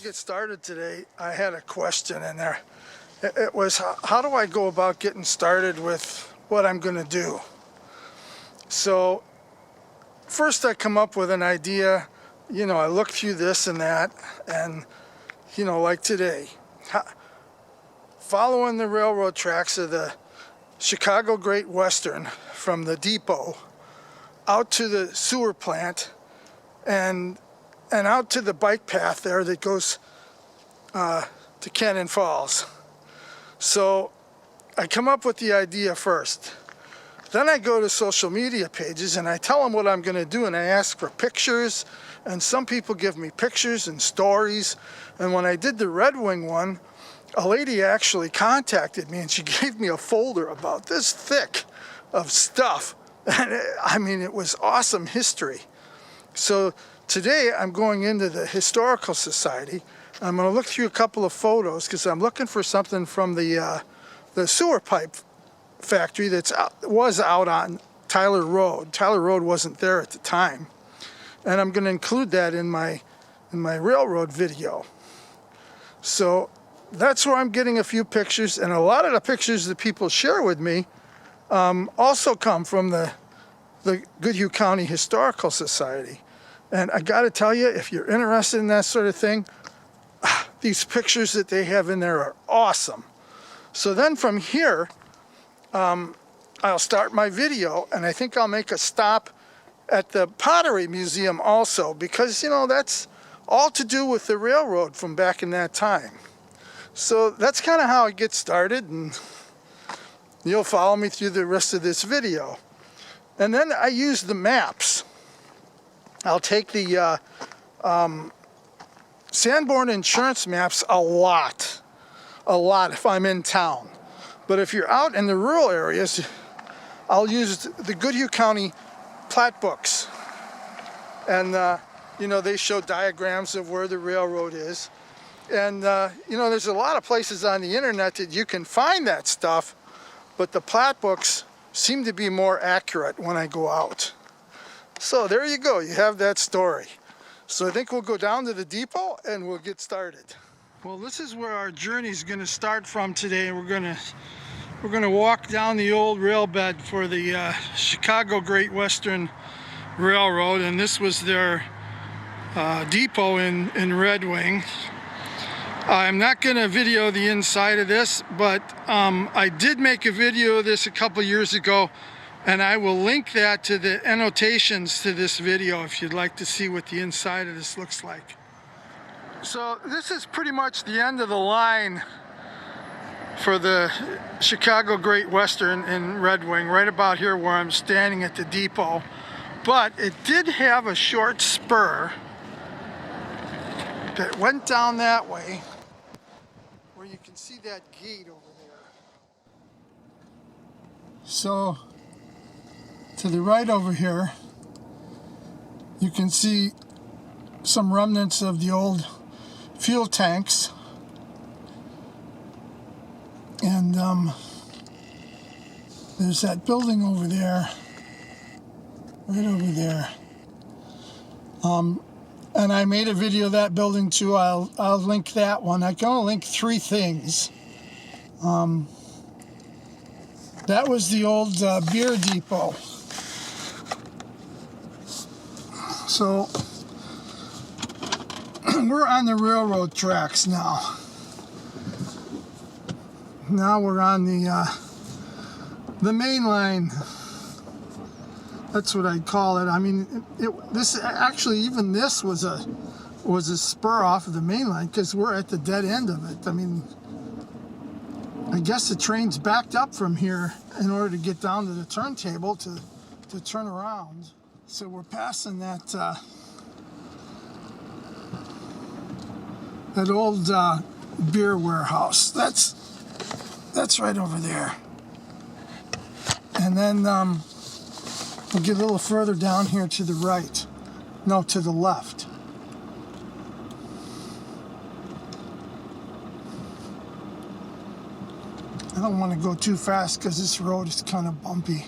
get started today, I had a question in there. It was, how do I go about getting started with what I'm going to do? So first I come up with an idea, I look through this and that, and, like today, following the railroad tracks of the Chicago Great Western from the depot out to the sewer plant and out to the bike path there that goes to Cannon Falls. So I come up with the idea first. Then I go to social media pages and I tell them what I'm going to do, and I ask for pictures, and some people give me pictures and stories. And when I did the Red Wing one, a lady actually contacted me and she gave me a folder about this thick of stuff. And it was awesome history. So today I'm going into the Historical Society. I'm going to look through a couple of photos because I'm looking for something from the sewer pipe factory was out on Tyler Road. Tyler Road wasn't there at the time. And I'm going to include that in my railroad video. So that's where I'm getting a few pictures, and a lot of the pictures that people share with me also come from the Goodhue County Historical Society. And I got to tell you, if you're interested in that sort of thing, these pictures that they have in there are awesome. So then from here, I'll start my video, and I think I'll make a stop at the Pottery Museum also, because, that's all to do with the railroad from back in that time. So that's kind of how it gets started, and you'll follow me through the rest of this video. And then I use the maps. I'll take the Sanborn insurance maps a lot if I'm in town. But if you're out in the rural areas, I'll use the Goodhue County plat books. And, they show diagrams of where the railroad is. And, there's a lot of places on the internet that you can find that stuff, but the plat books seem to be more accurate when I go out. So there you go, you have that story. So I think we'll go down to the depot and we'll get started. Well, this is where our journey is going to start from today. We're going to walk down the old rail bed for the Chicago Great Western Railroad, and this was their depot in Red Wing. I'm not going to video the inside of this, but I did make a video of this a couple years ago, and I will link that to the annotations to this video if you'd like to see what the inside of this looks like. So this is pretty much the end of the line for the Chicago Great Western in Red Wing, right about here where I'm standing at the depot. But it did have a short spur that went down that way, where you can see that gate over there. So to the right over here, you can see some remnants of the old fuel tanks. And there's that building over there, right over there. And I made a video of that building too. I'll link that one. I can only link 3 things. That was the old beer depot. So we're on the railroad tracks now. Now we're on the main line. That's what I'd call it. This was a spur off of the main line because we're at the dead end of it. I guess the train's backed up from here in order to get down to the turntable to turn around. So we're passing that old beer warehouse. That's right over there. And then we'll get a little further down here to the right. No, to the left. I don't want to go too fast because this road is kind of bumpy.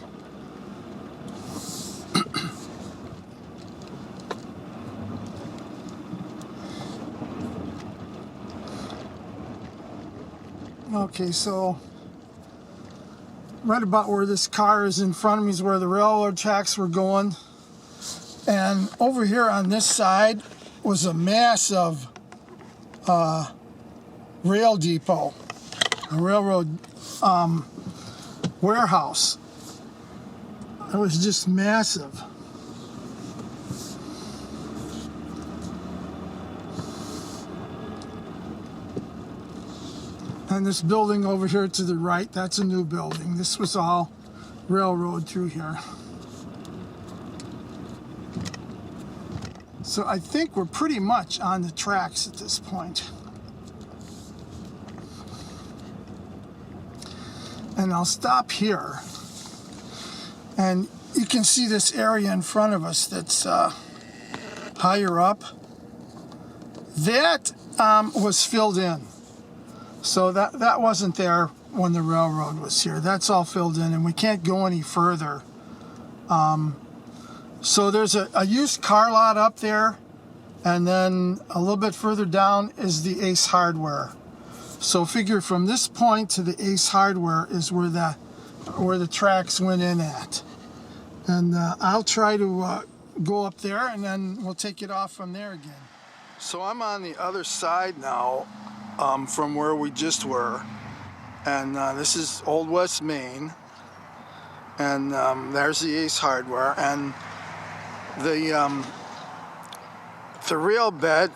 Okay, so right about where this car is in front of me is where the railroad tracks were going. And over here on this side was a massive rail depot, a railroad warehouse. It was just massive. And this building over here to the right, that's a new building. This was all railroad through here. So I think we're pretty much on the tracks at this point. And I'll stop here. And you can see this area in front of us that's higher up. That was filled in. So that wasn't there when the railroad was here. That's all filled in, and we can't go any further. So there's a used car lot up there, and then a little bit further down is the Ace Hardware. So figure from this point to the Ace Hardware is where the tracks went in at. And I'll try to go up there, and then we'll take it off from there again. So I'm on the other side now from where we just were. And this is Old West Main. And there's the Ace Hardware. And the rail bed,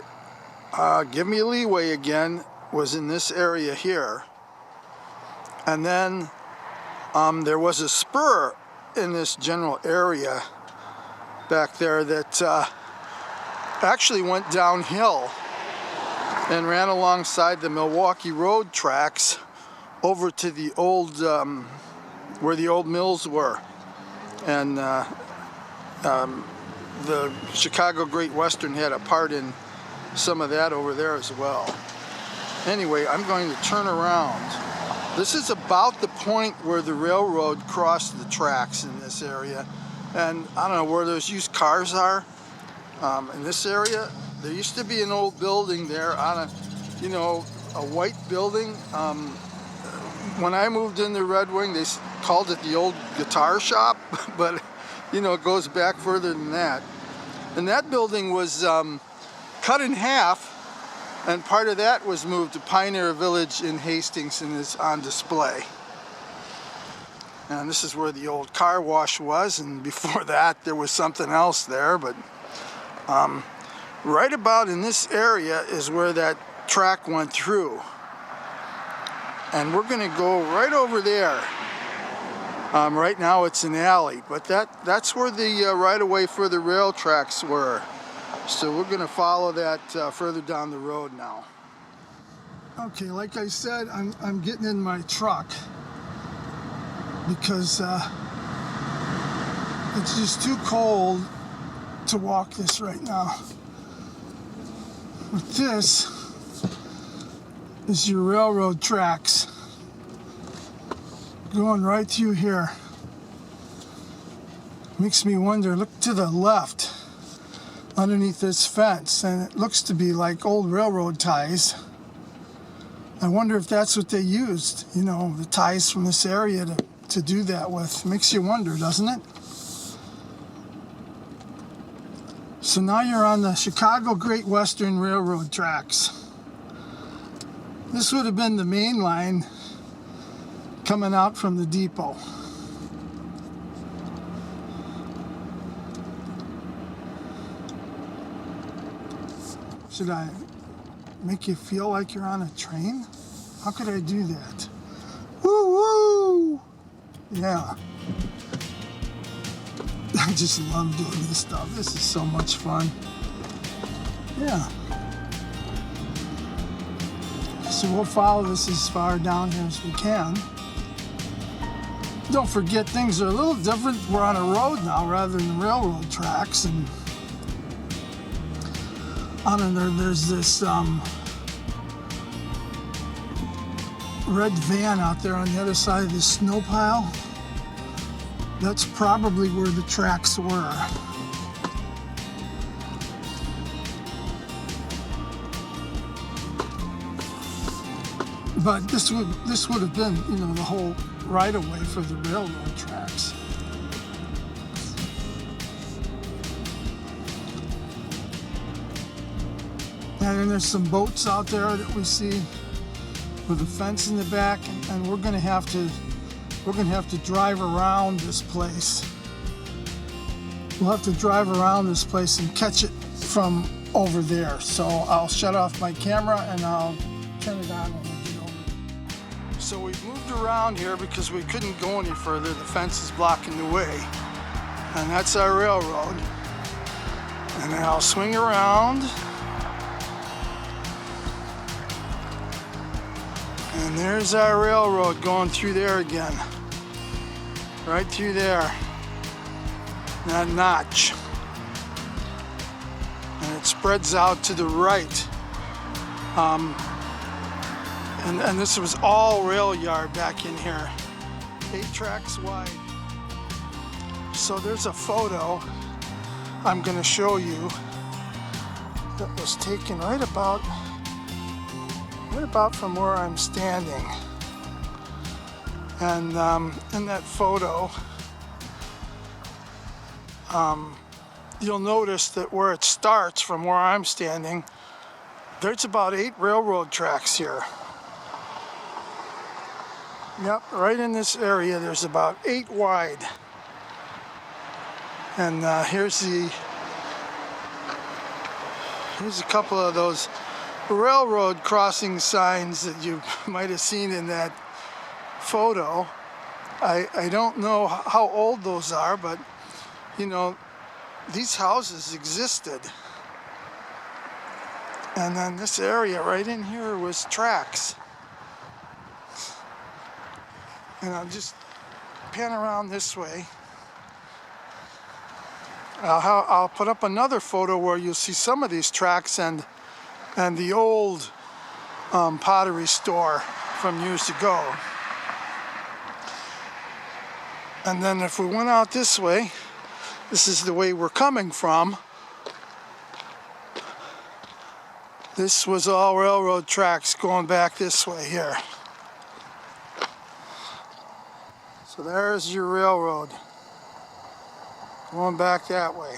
give me leeway again, was in this area here. And then there was a spur in this general area back there that actually went downhill and ran alongside the Milwaukee Road tracks over to the old, where the old mills were. And the Chicago Great Western had a part in some of that over there as well. Anyway, I'm going to turn around. This is about the point where the railroad crossed the tracks in this area. And I don't know where those used cars are. In this area, there used to be an old building there on a white building. When I moved into Red Wing, they called it the old guitar shop, but it goes back further than that. And that building was cut in half, and part of that was moved to Pioneer Village in Hastings and is on display. And this is where the old car wash was, and before that there was something else there, but right about in this area is where that track went through. And we're going to go right over there. Right now it's an alley, but that's where the right-of-way for the rail tracks were. So we're going to follow that further down the road now. Okay, like I said, I'm getting in my truck because it's just too cold to walk this right now. But this is your railroad tracks going right through here. Makes me wonder, look to the left underneath this fence, and it looks to be like old railroad ties. I wonder if that's what they used, the ties from this area to do that with. Makes you wonder, doesn't it? So now you're on the Chicago Great Western Railroad tracks. This would have been the main line coming out from the depot. Should I make you feel like you're on a train? How could I do that? Woo woo! Yeah. I just love doing this stuff. This is so much fun. Yeah. So we'll follow this as far down here as we can. Don't forget, things are a little different. We're on a road now rather than railroad tracks, and on there there's this red van out there on the other side of this snow pile. That's probably where the tracks were. But this would have been, you know, the whole right of way for the railroad tracks. And then there's some boats out there that we see with a fence in the back, and we're gonna have to drive around this place. We'll have to drive around this place and catch it from over there. So I'll shut off my camera and I'll turn it on when we get over. So we've moved around here because we couldn't go any further. The fence is blocking the way. And that's our railroad. And then I'll swing around. And there's our railroad going through there again. Right through there. That notch. And it spreads out to the right. And this was all rail yard back in here. 8 tracks wide. So there's a photo I'm going to show you that was taken right about from where I'm standing. And in that photo, you'll notice that where it starts from where I'm standing, there's about 8 railroad tracks here. Yep, right in this area there's about 8 wide. And here's a couple of those railroad crossing signs that you might have seen in that photo. I don't know how old those are, but you know, these houses existed. And then this area right in here was tracks. And I'll just pan around this way. I'll put up another photo where you'll see some of these tracks and the old pottery store from years ago. And then if we went out this way, this is the way we're coming from. This was all railroad tracks going back this way here. So there's your railroad going back that way.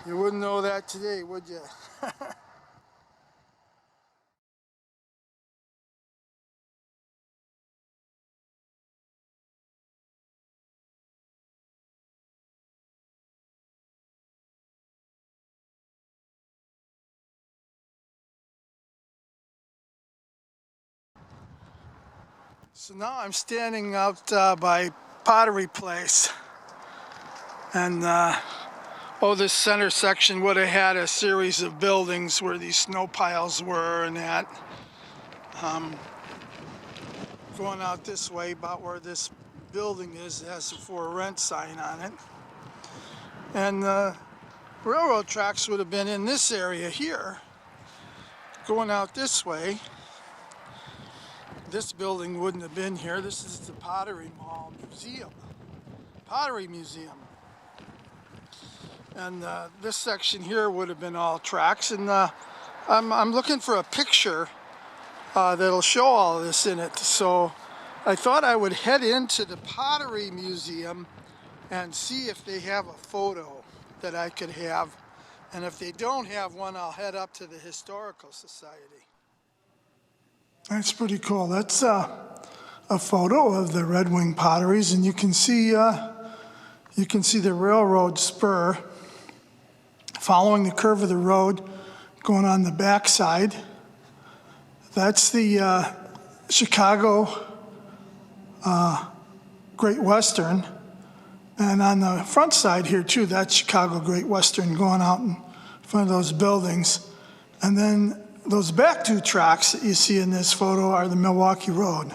You wouldn't know that today, would you? So now I'm standing out by Pottery Place, and this center section would have had a series of buildings where these snow piles were and that. Going out this way, about where this building is, it has a for rent sign on it. And railroad tracks would have been in this area here. Going out this way, this building wouldn't have been here. This is the Pottery Mall Museum, Pottery Museum. And this section here would have been all tracks. And I'm looking for a picture that'll show all of this in it. So I thought I would head into the Pottery Museum and see if they have a photo that I could have. And if they don't have one, I'll head up to the Historical Society. That's pretty cool. That's a photo of the Red Wing Potteries, and you can see the railroad spur following the curve of the road going on the back side. That's the Chicago Great Western, and on the front side here too, that's Chicago Great Western going out in front of those buildings. And then those back 2 tracks that you see in this photo are the Milwaukee Road.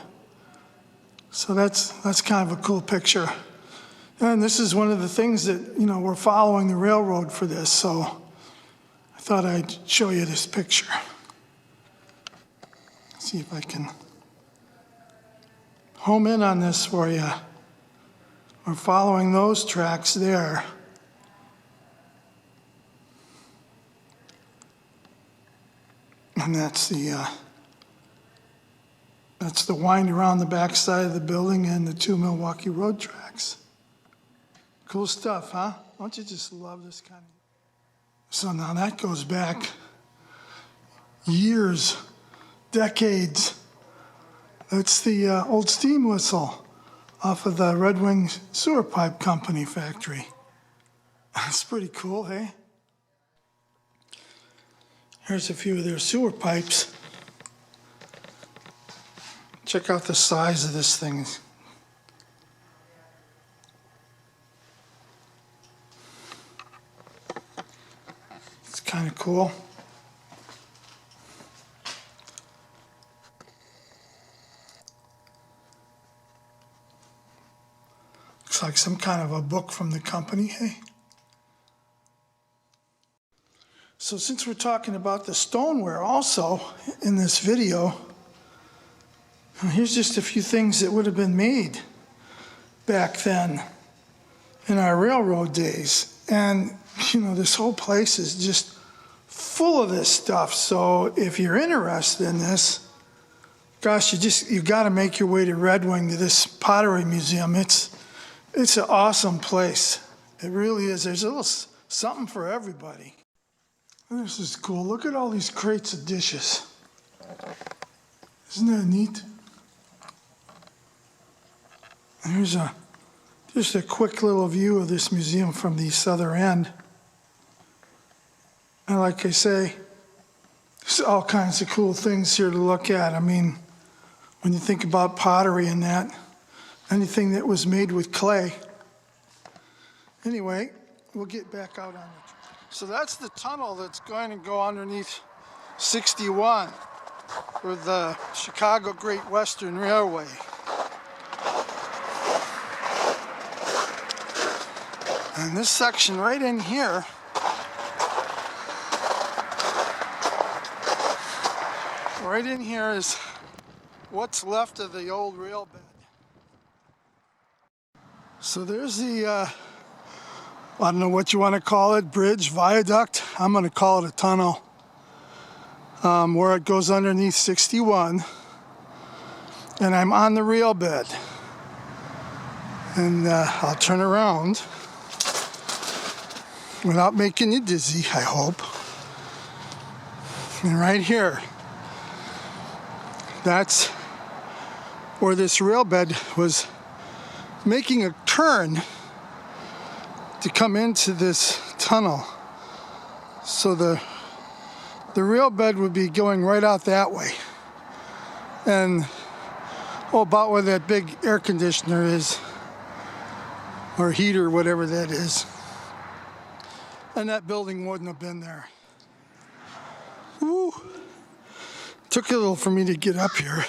So that's kind of a cool picture. And this is one of the things that, you know, we're following the railroad for this, so I thought I'd show you this picture. See if I can home in on this for you. We're following those tracks there. And that's the wind around the back side of the building and the 2 Milwaukee road tracks. Cool stuff, huh? Don't you just love this kind of... So now that goes back years, decades. That's the old steam whistle off of the Red Wing Sewer Pipe Company factory. That's pretty cool, hey? Here's a few of their sewer pipes. Check out the size of this thing. It's kind of cool. Looks like some kind of a book from the company, hey? So since we're talking about the stoneware also in this video, here's just a few things that would have been made back then in our railroad days. And, you know, this whole place is just full of this stuff. So if you're interested in this, gosh, you got to make your way to Red Wing, to this pottery museum. It's an awesome place. It really is. There's a little something for everybody. This is cool. Look at all these crates of dishes. Isn't that neat? Here's just a quick little view of this museum from the southern end. And like I say, there's all kinds of cool things here to look at. I mean, when you think about pottery and that, anything that was made with clay. Anyway, we'll get back out on it. So that's the tunnel that's going to go underneath 61 for the Chicago Great Western Railway. And this section right in here is what's left of the old rail bed. So there's the I don't know what you want to call it, bridge, viaduct. I'm going to call it a tunnel, where it goes underneath 61. And I'm on the rail bed. And I'll turn around without making you dizzy, I hope. And right here, that's where this rail bed was making a turn to come into this tunnel. So the rail bed would be going right out that way. And about where that big air conditioner is, or heater, whatever that is. And that building wouldn't have been there. Woo. Took a little for me to get up here.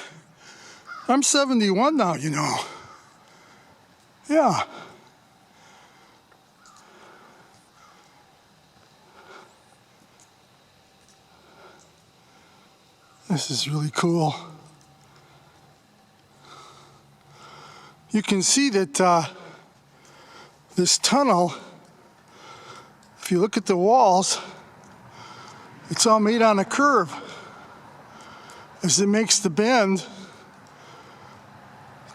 I'm 71 now, you know. Yeah. This is really cool. You can see that this tunnel, if you look at the walls, it's all made on a curve as it makes the bend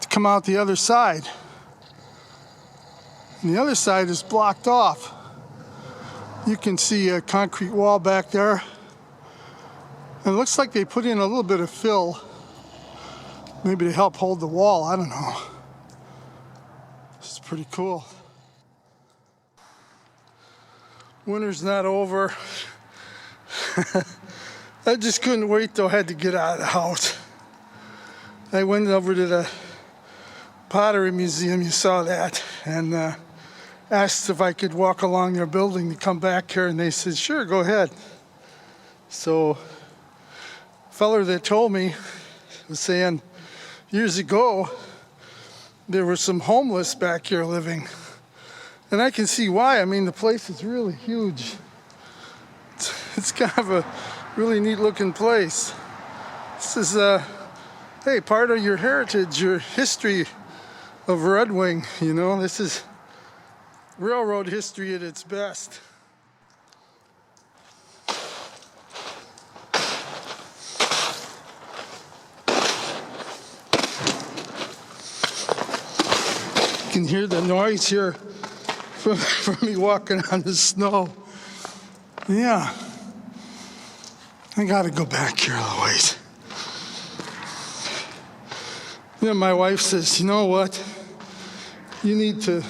to come out the other side. And the other side is blocked off. You can see a concrete wall back there. And it looks like they put in a little bit of fill, maybe to help hold the wall, I don't know. This is pretty cool. Winter's not over. I just couldn't wait though, I had to get out of the house. I went over to the Pottery Museum, you saw that, and asked if I could walk along their building to come back here, and they said, sure, go ahead. So, feller that told me was saying years ago there were some homeless back here living, and I can see why. I mean, the place is really huge. It's kind of a really neat looking place. This is hey, part of your heritage, your history of Red Wing, you know. This is railroad history at its best. can hear the noise here from me walking on the snow. Yeah. I gotta go back here a little ways. Then my wife says, you know what? You need to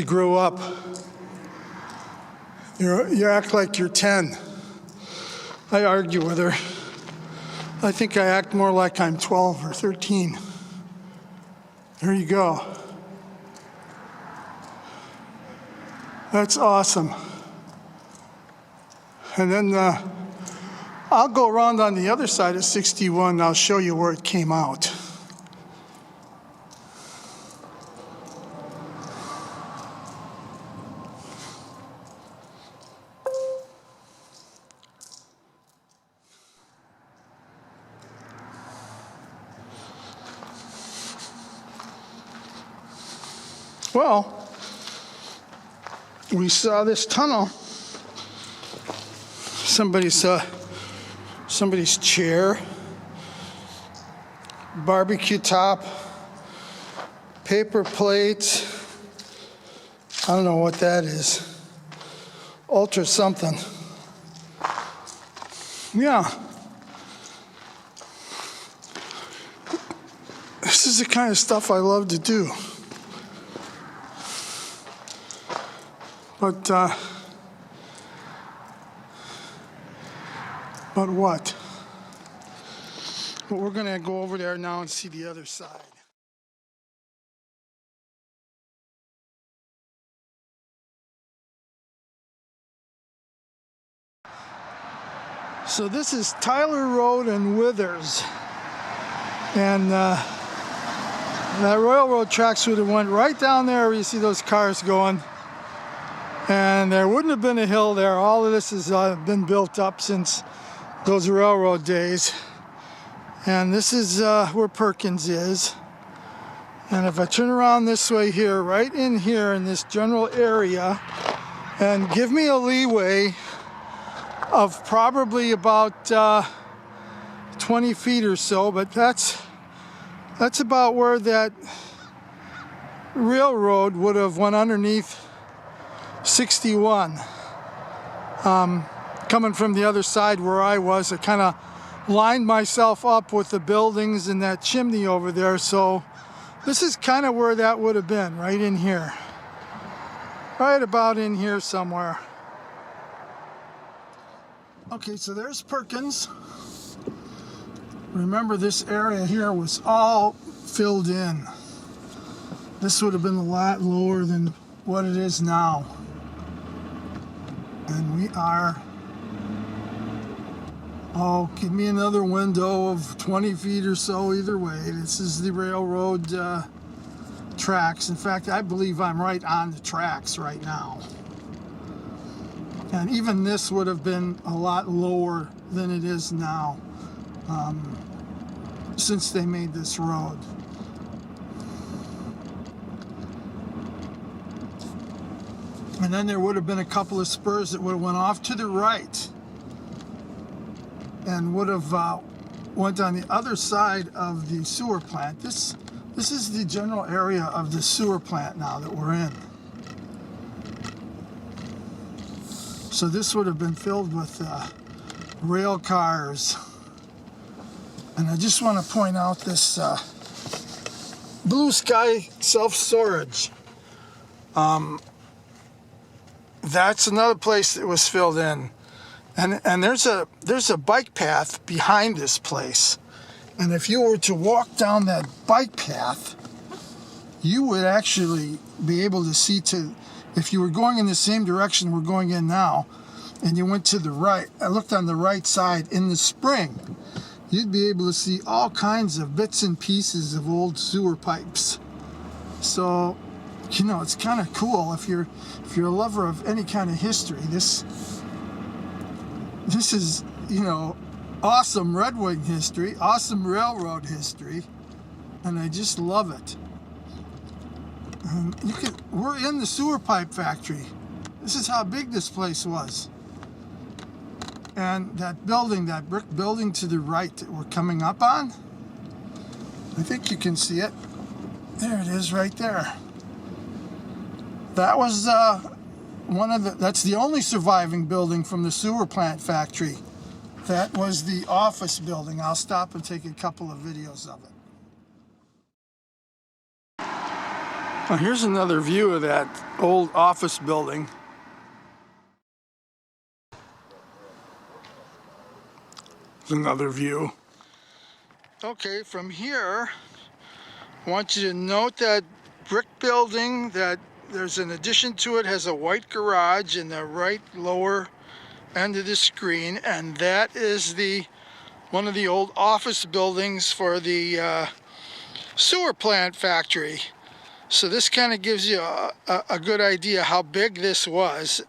grow up. You act like you're 10. I argue with her. I think I act more like I'm 12 or 13. There you go. That's awesome. And then I'll go around on the other side of 61 and I'll show you where it came out. Well, we saw this tunnel. Somebody's chair, barbecue top, paper plates. I don't know what that is. Ultra something. Yeah. This is the kind of stuff I love to do. But what? But we're going to go over there now and see the other side. So this is Tyler Road and Withers. And that railroad tracks would have went right down there where you see those cars going. And there wouldn't have been a hill there. All of this has been built up since those railroad days. And this is where Perkins is. And if I turn around this way here, right in here in this general area, and give me a leeway of probably about 20 feet or so, but that's about where that railroad would have went underneath 61. Coming from the other side where I was, I kind of lined myself up with the buildings and that chimney over there, so this is kind of where that would have been, right in here. Right about in here somewhere. Okay, so there's Perkins. Remember, this area here was all filled in. This would have been a lot lower than what it is now. And we are, oh, give me another window of 20 feet or so either way. This is the railroad tracks. In fact, I believe I'm right on the tracks right now. And even this would have been a lot lower than it is now since they made this road. And then there would have been a couple of spurs that would have went off to the right and would have went on the other side of the sewer plant. This is the general area of the sewer plant now that we're in. So this would have been filled with rail cars. And I just want to point out this Blue Sky self-storage. That's another place that was filled in. And there's a bike path behind this place. And if you were to walk down that bike path, you would actually be able to see if you were going in the same direction we're going in now, and you went to the right, I looked on the right side in the spring, you'd be able to see all kinds of bits and pieces of old sewer pipes. So, you know, it's kind of cool if you're a lover of any kind of history. This is, you know, awesome Red Wing history, awesome railroad history, and I just love it. And we're in the sewer pipe factory. This is how big this place was. And that building, that brick building to the right that we're coming up on, I think you can see it. There it is right there. That was that's the only surviving building from the sewer plant factory. That was the office building. I'll stop and take a couple of videos of it. Well, here's another view of that old office building. There's another view. Okay, from here, I want you to note that brick building that there's an addition to it, has a white garage in the right lower end of the screen, and that is one of the old office buildings for the sewer plant factory. So this kind of gives you a good idea how big this was.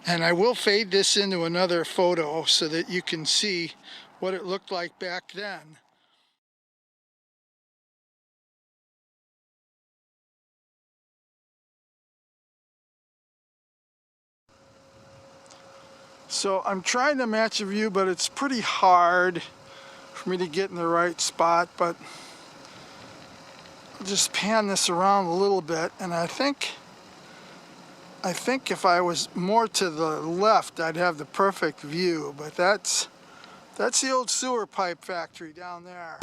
And I will fade this into another photo so that you can see what it looked like back then. So I'm trying to match a view, but it's pretty hard for me to get in the right spot. But I'll just pan this around a little bit, and I think if I was more to the left, I'd have the perfect view. But that's the old sewer pipe factory down there.